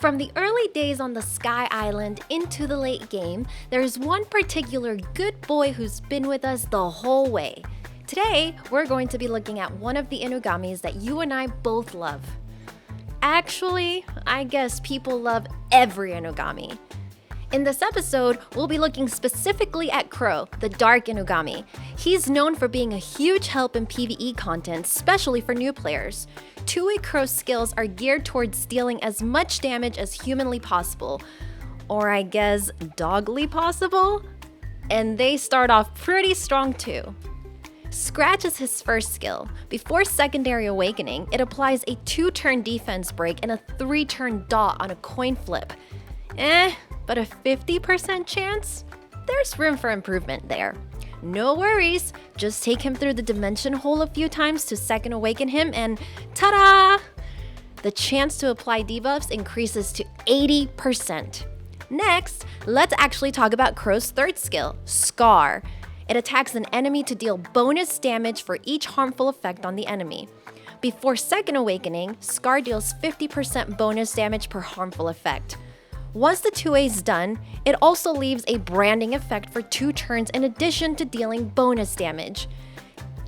From the early days on the Sky Island into the late game, there's one particular good boy who's been with us the whole way. Today, we're going to be looking at one of the inugamis that you and I both love. Actually, I guess people love every inugami. In this episode, we'll be looking specifically at Crow, the dark inugami. He's known for being a huge help in PvE content, especially for new players. Two-way Crow's skills are geared towards dealing as much damage as humanly possible. Or I guess, dogly possible? And they start off pretty strong too. Scratch is his first skill. Before Secondary Awakening, it applies a 2-turn defense break and a 3-turn dot on a coin flip. But a 50% chance? There's room for improvement there. No worries, just take him through the dimension hole a few times to Second Awaken him and ta-da! The chance to apply debuffs increases to 80%. Next, let's actually talk about Crow's third skill, Scar. It attacks an enemy to deal bonus damage for each harmful effect on the enemy. Before Second Awakening, Scar deals 50% bonus damage per harmful effect. Once the 2A is done, it also leaves a branding effect for 2 turns in addition to dealing bonus damage.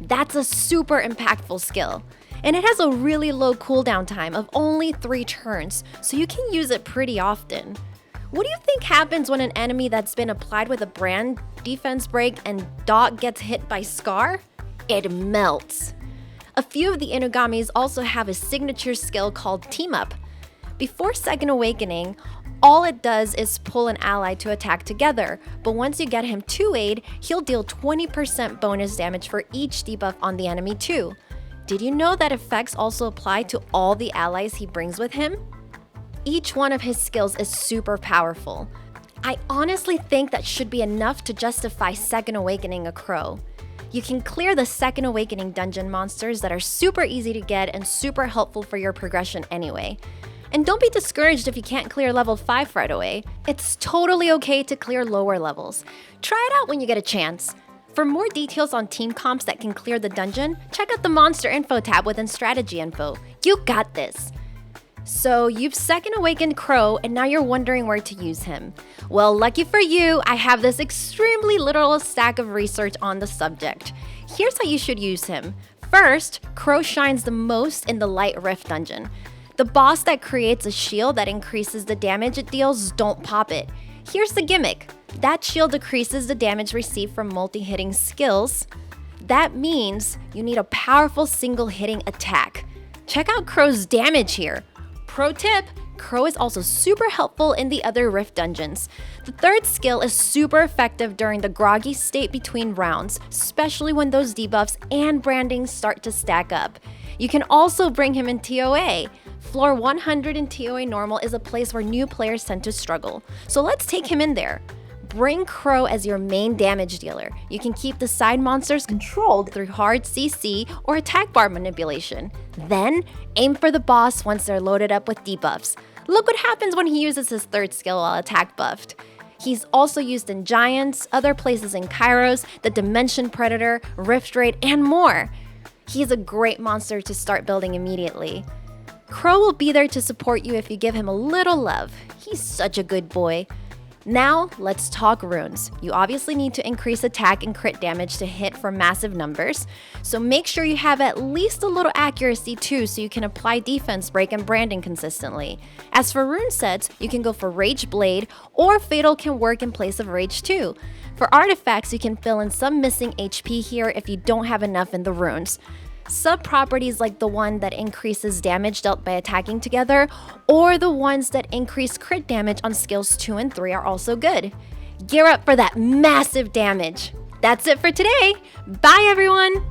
That's a super impactful skill, and it has a really low cooldown time of only 3 turns, so you can use it pretty often. What do you think happens when an enemy that's been applied with a brand, defense break, and dot gets hit by Scar? It melts. A few of the inugamis also have a signature skill called Team Up. Before Second Awakening, all it does is pull an ally to attack together, but once you get him 2-aid, he'll deal 20% bonus damage for each debuff on the enemy too. Did you know that effects also apply to all the allies he brings with him? Each one of his skills is super powerful. I honestly think that should be enough to justify Second Awakening a Crow. You can clear the Second Awakening dungeon monsters that are super easy to get and super helpful for your progression anyway. And don't be discouraged if you can't clear level 5 right away. It's totally okay to clear lower levels. Try it out when you get a chance. For more details on team comps that can clear the dungeon, check out the Monster Info tab within Strategy Info. You got this! So you've Second Awakened Crow and now you're wondering where to use him. Well, lucky for you, I have this extremely literal stack of research on the subject. Here's how you should use him. First, Crow shines the most in the Light Rift dungeon. The boss that creates a shield that increases the damage it deals, don't pop it. Here's the gimmick. That shield decreases the damage received from multi-hitting skills. That means you need a powerful single-hitting attack. Check out Crow's damage here. Pro tip, Crow is also super helpful in the other Rift dungeons. The third skill is super effective during the groggy state between rounds, especially when those debuffs and brandings start to stack up. You can also bring him in TOA. Floor 100 in TOA Normal is a place where new players tend to struggle, so let's take him in there. Bring Crow as your main damage dealer. You can keep the side monsters controlled through hard CC or attack bar manipulation. Then, aim for the boss once they're loaded up with debuffs. Look what happens when he uses his third skill while attack buffed. He's also used in Giants, other places in Kairos, the Dimension Predator, Rift Raid, and more. He's a great monster to start building immediately. Crow will be there to support you if you give him a little love. He's such a good boy. Now, let's talk runes. You obviously need to increase attack and crit damage to hit for massive numbers, so make sure you have at least a little accuracy too so you can apply defense break and branding consistently. As for rune sets, you can go for Rage Blade, or Fatal can work in place of Rage too. For artifacts, you can fill in some missing HP here if you don't have enough in the runes. Sub-properties like the one that increases damage dealt by attacking together, or the ones that increase crit damage on skills 2 and 3 are also good. Gear up for that massive damage! That's it for today! Bye everyone!